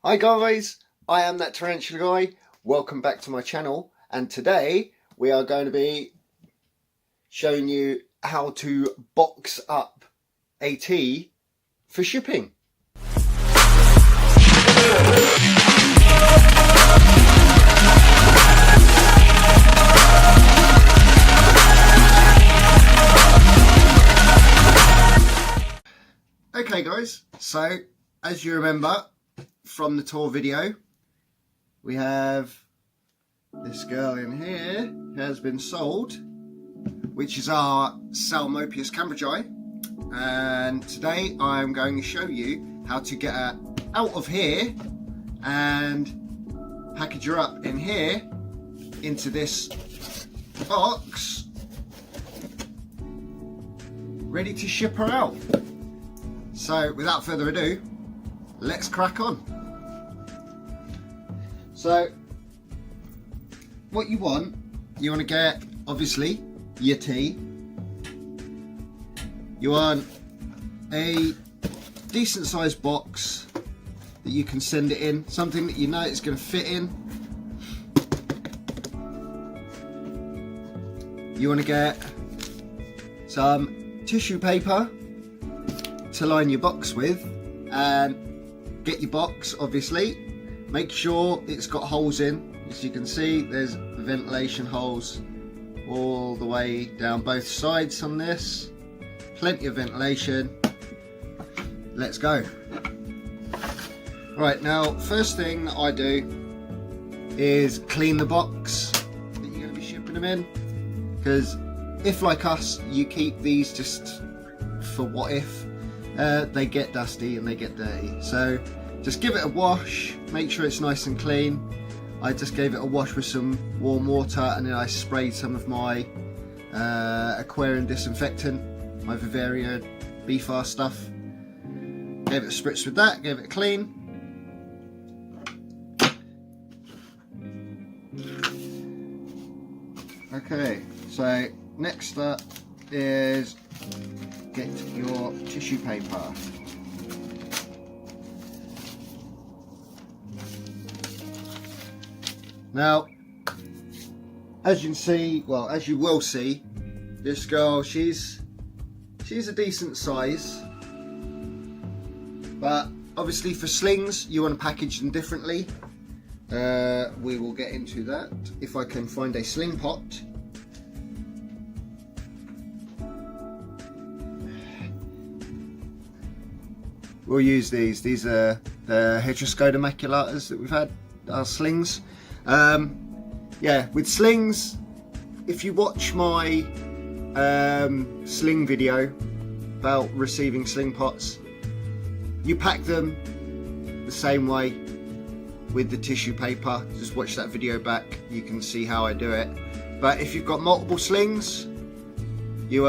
Hi guys, I am that Tarantula guy. Welcome back to my channel, and today we are going to be showing you how to box up a tea for shipping. Okay guys, so as you remember from the tour video, we have this girl in here has been sold, which is our Salmopius cambridgei, and today I'm going to show you how to get her out of here and package her up in here into this box, ready to ship her out. So without further ado, let's crack on. So what you want to get, obviously, your tea. You want a decent sized box that you can send it in, something that you know it's going to fit in. You want to get some tissue paper to line your box with, and get your box, obviously make sure it's got holes in. As you can see, there's ventilation holes all the way down both sides on this, plenty of ventilation. Let's go. Right, now first thing that I do is clean the box that you're going to be shipping them in, because if, like us, you keep these just for what if, they get dusty and they get dirty. So just give it a wash, make sure it's nice and clean. I just gave it a wash with some warm water, and then I sprayed some of my aquarium disinfectant, my Vivaria Beefar stuff. Gave it a spritz with that, gave it a clean. Okay, so next up is get your tissue paper. Now, as you can see, well, as you will see, this girl, she's a decent size, but obviously for slings you want to package them differently. We will get into that if I can find a sling pot. We'll use these. These are the Heteroscoda maculatas that we've had, our slings. Yeah, with slings, if you watch my sling video about receiving sling pots, you pack them the same way with the tissue paper. Just watch that video back, you can see how I do it. But if you've got multiple slings, you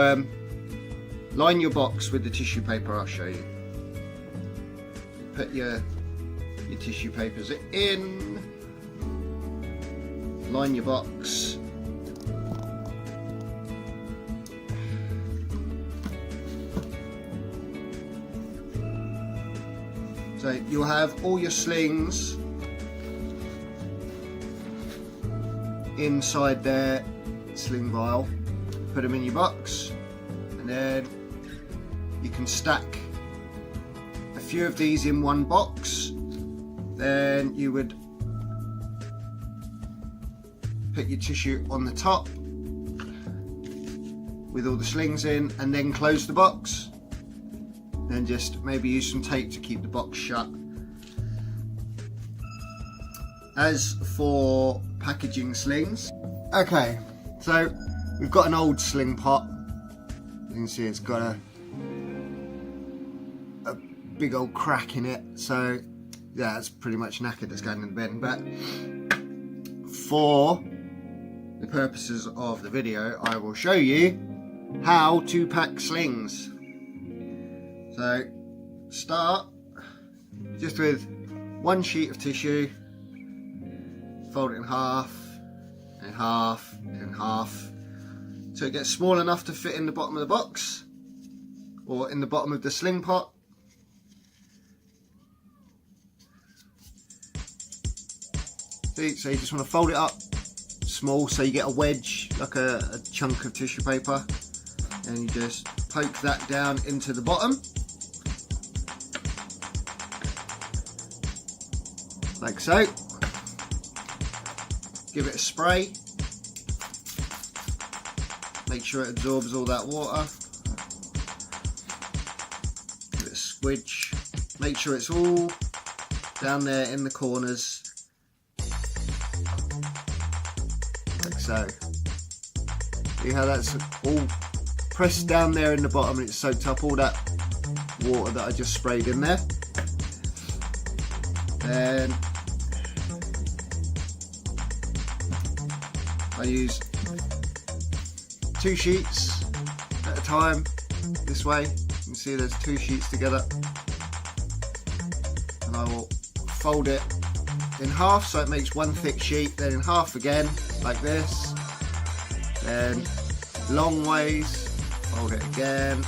line your box with the tissue paper. I'll show you. Put your tissue papers in, line your box, so you'll have all your slings inside their sling vial. Put them in your box, and then you can stack a few of these in one box. Then you would put your tissue on the top with all the slings in, and then close the box. Then just maybe use some tape to keep the box shut. As for packaging slings, okay, so we've got an old sling pot. You can see it's got a big old crack in it, so yeah, it's pretty much knackered, it's going in the bin. But for the purposes of the video, I will show you how to pack slings. So start just with one sheet of tissue, fold it in half and half and half, so it gets small enough to fit in the bottom of the box or in the bottom of the sling pot. See, so you just want to fold it up small so you get a wedge, like a chunk of tissue paper, and you just poke that down into the bottom, like so. Give it a spray, make sure it absorbs all that water. Give it a squidge, make sure it's all down there in the corners, like so. See how that's all pressed down there in the bottom and it's soaked up all that water that I just sprayed in there. Then I use 2 sheets at a time this way. You can see there's 2 sheets together, and I will fold it in half so it makes one thick sheet, then in half again like this, then long ways, fold it again,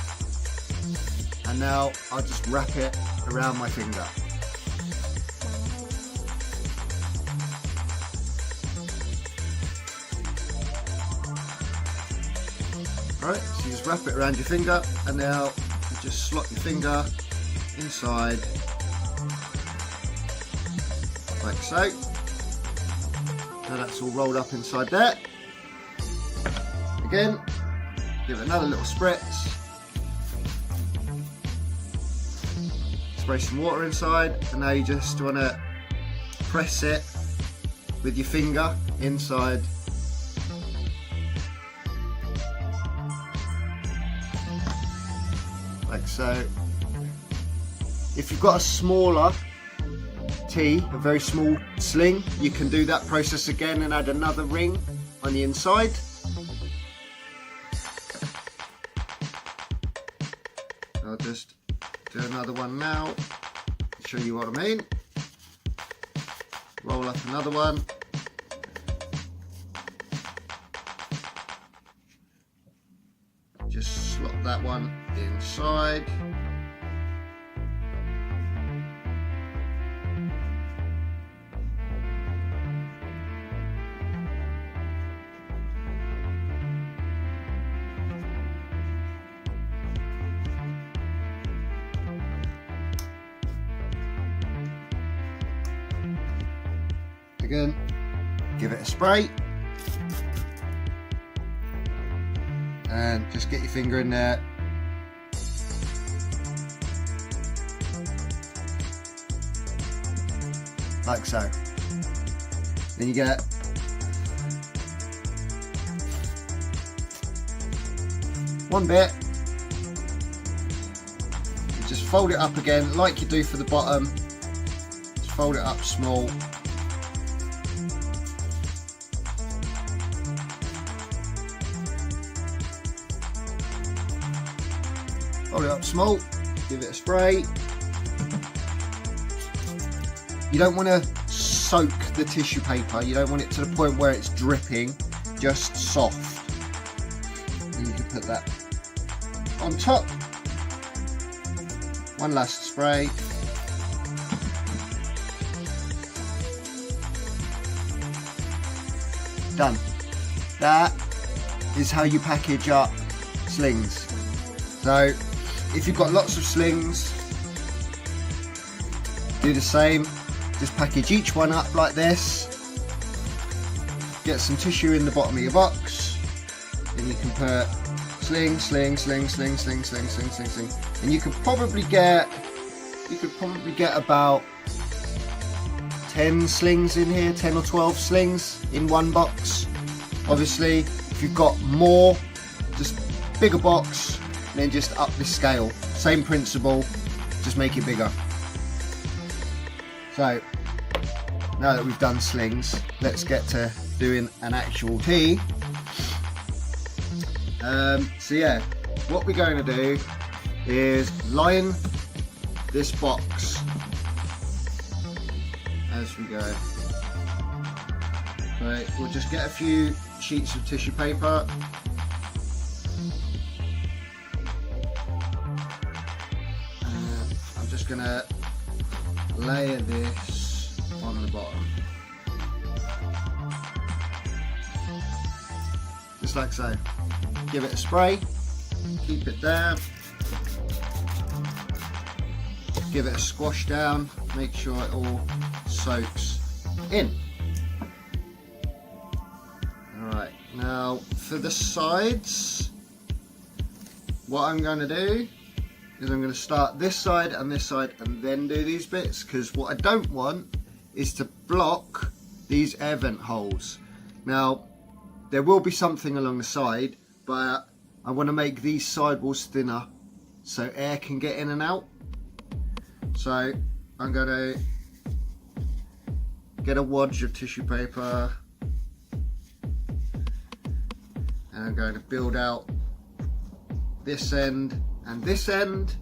and now I'll just wrap it around my finger. Alright, so you just wrap it around your finger, and now you just slot your finger inside like so. Now that's all rolled up inside there. Again, give it another little spritz. Spray some water inside, and now you just want to press it with your finger inside. Like so. If you've got a smaller tee, a very small sling, you can do that process again and add another ring on the inside. I'll just do another one now to show you what I mean. Roll up another one. Just slot that one inside. Again, give it a spray. And just get your finger in there. Like so. Then you get one bit. You just fold it up again like you do for the bottom. Just fold it up small. Fold it up small, give it a spray. You don't want to soak the tissue paper, you don't want it to the point where it's dripping, just soft. And you can put that on top. One last spray. Done. That is how you package up slings. So if you've got lots of slings, do the same. Just package each one up like this. Get some tissue in the bottom of your box. Then you can put sling, sling, sling, sling, sling, sling, sling, sling, sling. And you could probably get about 10 slings in here, 10 or 12 slings in one box. Obviously, if you've got more, just bigger box, then just up the scale. Same principle, just make it bigger. So, now that we've done slings, let's get to doing an actual tee. So yeah, what we're going to do is line this box as we go. So we'll just get a few sheets of tissue paper. I'm just going to layer this on the bottom. just like so. Give it a spray, keep it there, give it a squash down, make sure it all soaks in. Alright, now for the sides, what I'm going to do is I'm going to start this side and then do these bits, because what I don't want is to block these air vent holes. Now there will be something along the side, but I want to make these sidewalls thinner so air can get in and out. So I'm going to get a wadge of tissue paper and I'm going to build out this end and this end,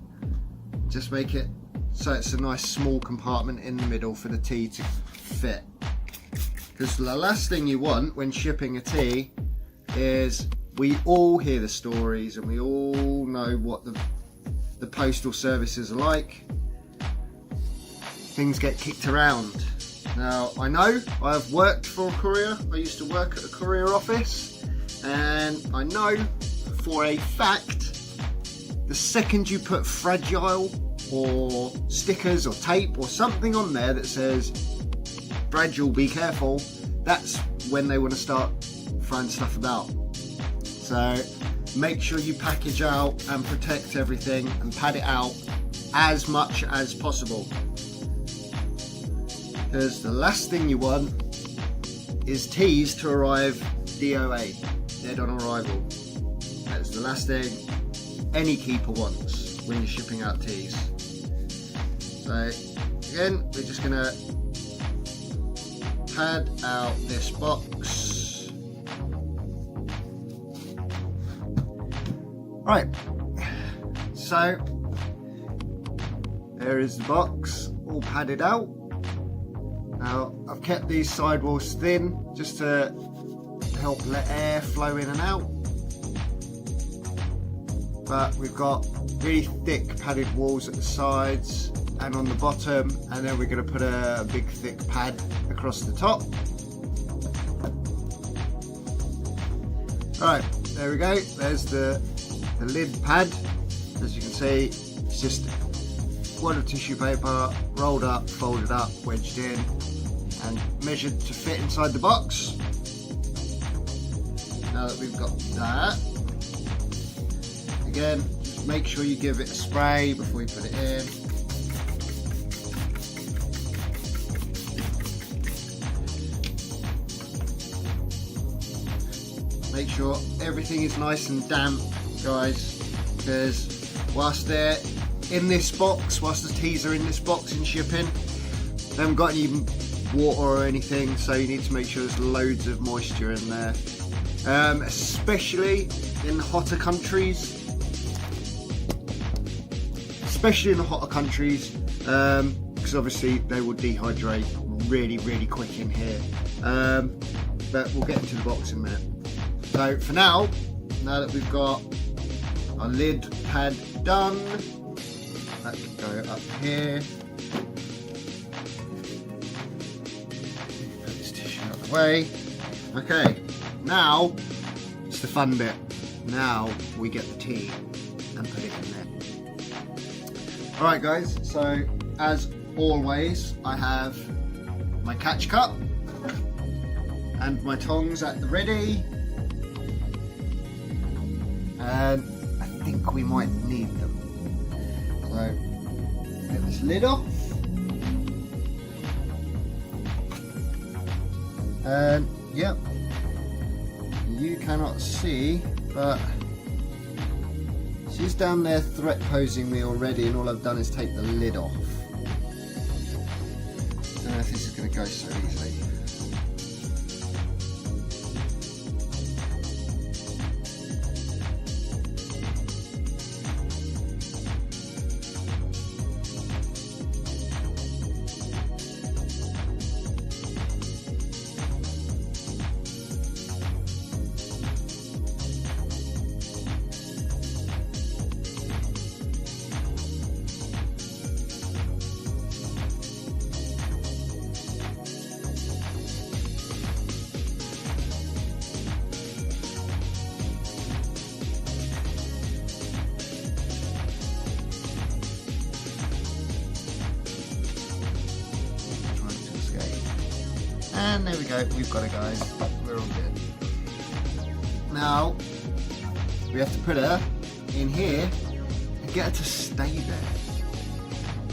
just make it so it's a nice small compartment in the middle for the tea to fit. Because the last thing you want when shipping a tea is, we all hear the stories and we all know what the postal services are like. Things get kicked around. Now I know, I've worked for a courier, I used to work at a courier office, and I know for a fact the second you put fragile or stickers or tape or something on there that says fragile, be careful, that's when they want to start throwing stuff about. So make sure you package out and protect everything and pad it out as much as possible, because the last thing you want is teas to arrive DOA, dead on arrival. That's the last thing any keeper wants when you're shipping out teas. So again, we're just going to pad out this box. Right, so there is the box all padded out. Now I've kept these sidewalls thin just to help let air flow in and out, but we've got really thick padded walls at the sides and on the bottom, and then we're going to put a big thick pad across the top. Alright, there we go, there's the lid pad. As you can see, it's just wad of tissue paper rolled up, folded up, wedged in and measured to fit inside the box. Now that we've got that, again, just make sure you give it a spray before you put it in. Make sure everything is nice and damp, guys, because whilst they're in this box, whilst the teas are in this box in shipping, they haven't got any water or anything, so you need to make sure there's loads of moisture in there, especially in hotter countries. Because obviously they will dehydrate really quick in here, but we'll get into the box in a minute. So for now that we've got our lid pad done, that can go up here. Put this tissue out of the way. Okay, now it's the fun bit. Now we get the tea and put it in there. Alright guys, so as always I have my catch cup and my tongs at the ready, and I think we might need them. So get this lid off, and yep, you cannot see, but she's down there threat posing me already, and all I've done is take the lid off. I don't know if this is going to go so easily. And there we go, we've got it, guys. We're all good. Now, we have to put her in here and get her to stay there.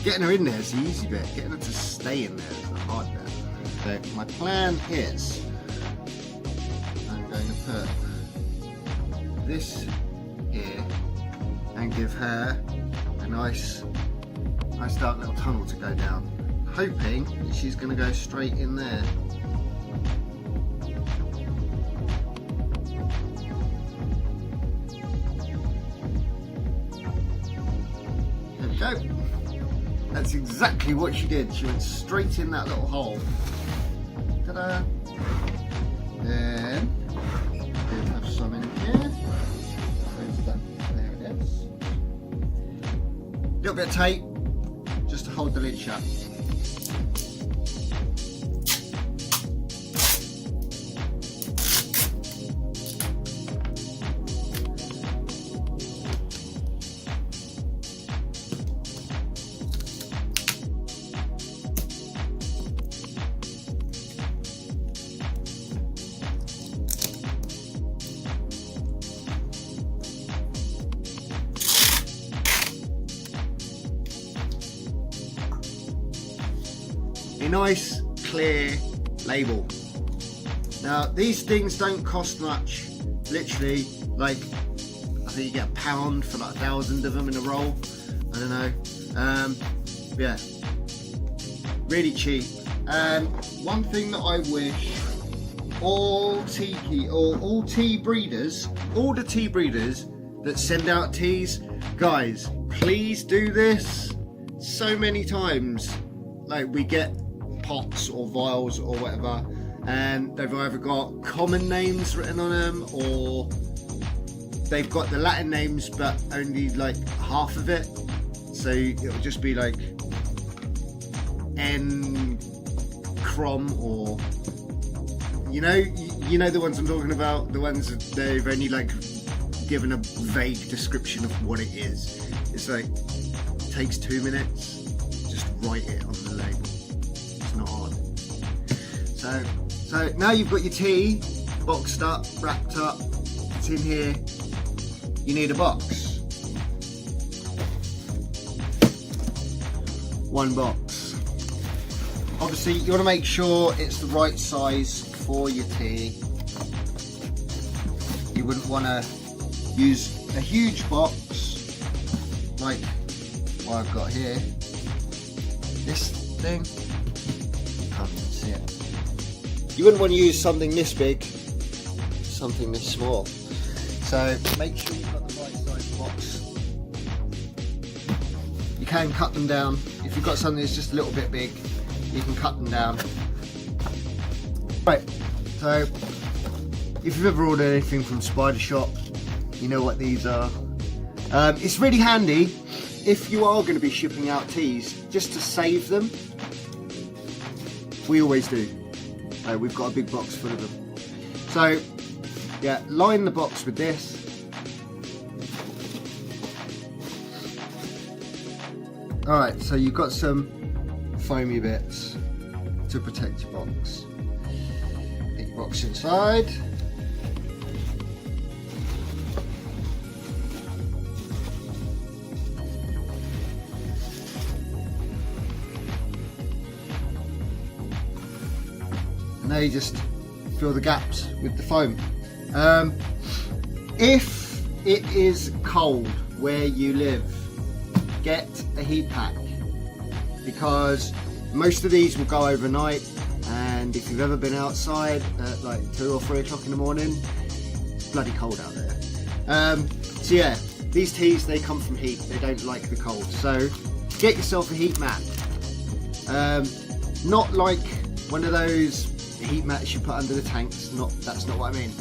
Getting her in there is the easy bit. Getting her to stay in there is the hard bit. So my plan is, I'm going to put this here and give her a nice dark little tunnel to go down, hoping that she's going to go straight in there. There we go. That's exactly what she did. She went straight in that little hole. Ta-da! Then we have some in here. There it is. A little bit of tape just to hold the lid shut. A nice clear label. Now these things don't cost much, literally, like I think you get £1 for like 1,000 of them in a roll. I don't know. Yeah, really cheap. And one thing that I wish all tea breeders, all the tea breeders that send out teas, guys, please do this. So many times, like, we get pots or vials or whatever, and they've either got common names written on them, or they've got the Latin names but only like half of it, so it'll just be like N Crom, or you know the ones I'm talking about, the ones that they've only like given a vague description of what it is. It's like, it takes 2 minutes, just write it on the label. Not hard. So now you've got your tea boxed up, wrapped up, it's in here. You need a box. One box. Obviously you want to make sure it's the right size for your tea. You wouldn't want to use a huge box like what I've got here. This thing, can't even see it. You wouldn't want to use something this big, something this small. So make sure you've got the right size box. You can cut them down. If you've got something that's just a little bit big, you can cut them down. Right, so if you've ever ordered anything from Spider Shop, you know what these are. It's really handy if you are going to be shipping out teas, just to save them. We always do. We've got a big box full of them. So yeah, line the box with this. Alright, so you've got some foamy bits to protect your box. Get your box inside. And now you just fill the gaps with the foam. If it is cold where you live, get a heat pack, because most of these will go overnight, and if you've ever been outside at like 2 or 3 o'clock in the morning, it's bloody cold out there. So yeah, these teas, they come from heat, they don't like the cold, so get yourself a heat mat. Not like one of those heat mats you put under the tanks, that's not what I mean.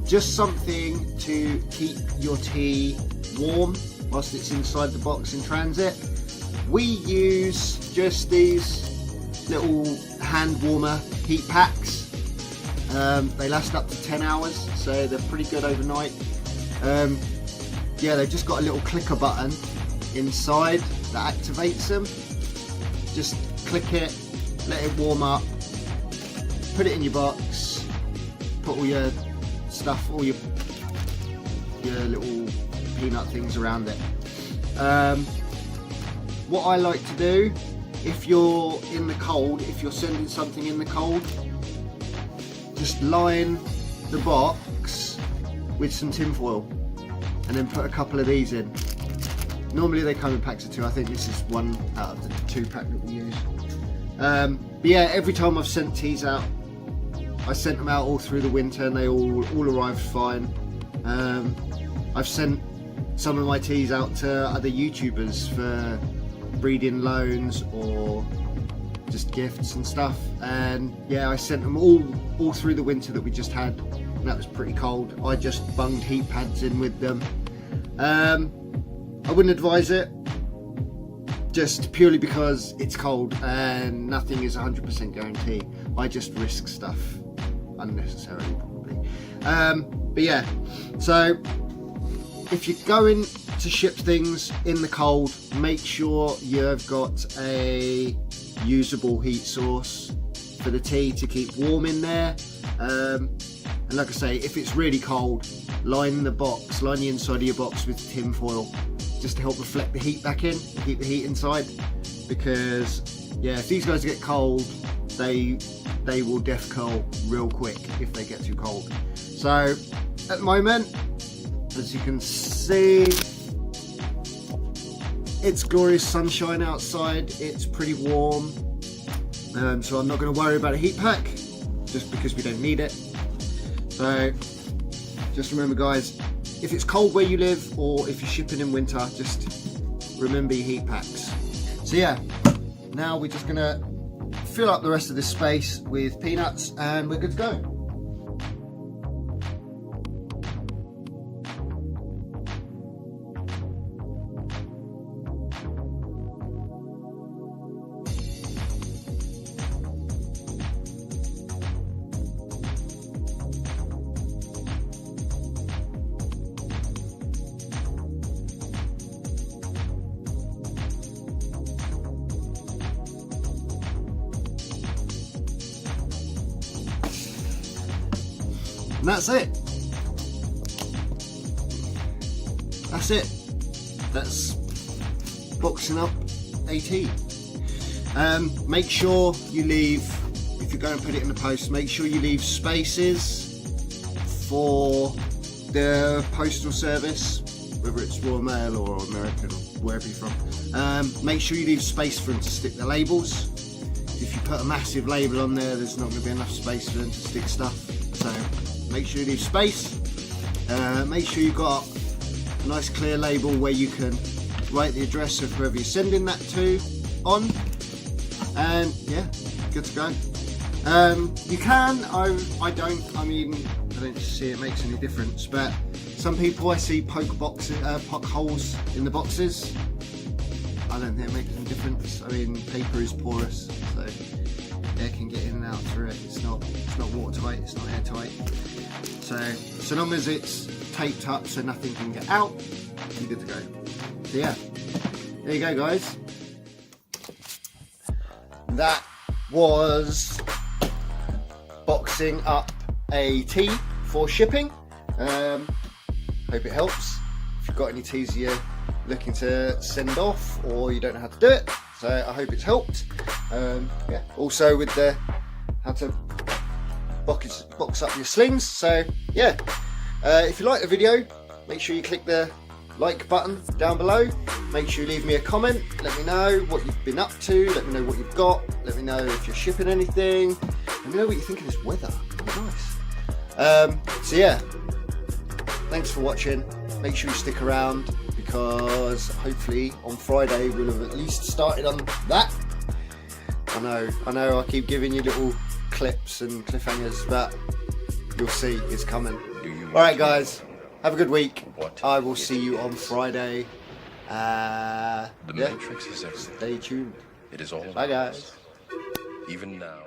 Just something to keep your tea warm whilst it's inside the box in transit. We use just these little hand warmer heat packs. They last up to 10 hours, so they're pretty good overnight. Yeah, they've just got a little clicker button inside that activates them. Just click it, let it warm up, put it in your box, put all your stuff, all your little peanut things around it. What I like to do, if you're in the cold, if you're sending something in the cold, just line the box with some tin foil and then put a couple of these in. Normally they come in packs of 2. I think this is 1 out of the 2 pack that we use. But yeah, every time I've sent teas out, I sent them out all through the winter and they all arrived fine. I've sent some of my teas out to other YouTubers for breeding loans or just gifts and stuff, and yeah, I sent them all through the winter that we just had, and that was pretty cold. I just bunged heat pads in with them. I wouldn't advise it, just purely because it's cold and nothing is 100% guarantee. I just risk stuff unnecessarily probably. But yeah, so if you're going to ship things in the cold, make sure you've got a usable heat source for the tea to keep warm in there. And like I say, if it's really cold, line the inside of your box with tin foil just to help reflect the heat back in, keep the heat inside. Because yeah, if these guys get cold, they will death curl real quick if they get too cold. So at the moment, as you can see, it's glorious sunshine outside, it's pretty warm, so I'm not going to worry about a heat pack just because we don't need it. So just remember guys, if it's cold where you live or if you're shipping in winter, just remember your heat packs. So yeah, now we're just going to fill up the rest of this space with peanuts and we're good to go. And that's it. That's it. That's boxing up a tea. Make sure you leave, if you're going to put it in the post, make sure you leave spaces for the postal service, whether it's Royal Mail or American or wherever you're from. Make sure you leave space for them to stick the labels. If you put a massive label on there, there's not going to be enough space for them to stick stuff. So make sure you leave space. Make sure you've got a nice clear label where you can write the address of whoever you're sending that to on, and yeah, good to go. You can, I don't see it makes any difference, but some people I see poke holes in the boxes. I don't think it makes any difference. I mean, paper is porous, so air can get in and out through it. It's not watertight, it's not airtight. So long as it's taped up so nothing can get out, you're good to go. So yeah, there you go guys. That was boxing up a tea for shipping. Hope it helps. If you've got any teas you're looking to send off or you don't know how to do it, so I hope it's helped. Yeah. Also with the how to box up your slings. So yeah, if you like the video, make sure you click the like button down below. Make sure you leave me a comment. Let me know what you've been up to. Let me know what you've got. Let me know if you're shipping anything. Let me know what you think of this weather. Nice. So yeah, thanks for watching. Make sure you stick around because hopefully on Friday we'll have at least started on that. I know I keep giving you little clips and cliffhangers, but you'll see it's coming. Alright guys, have a good week. I will see you on Friday. The Matrix is everything. Stay tuned. It is all. Bye guys. Even now.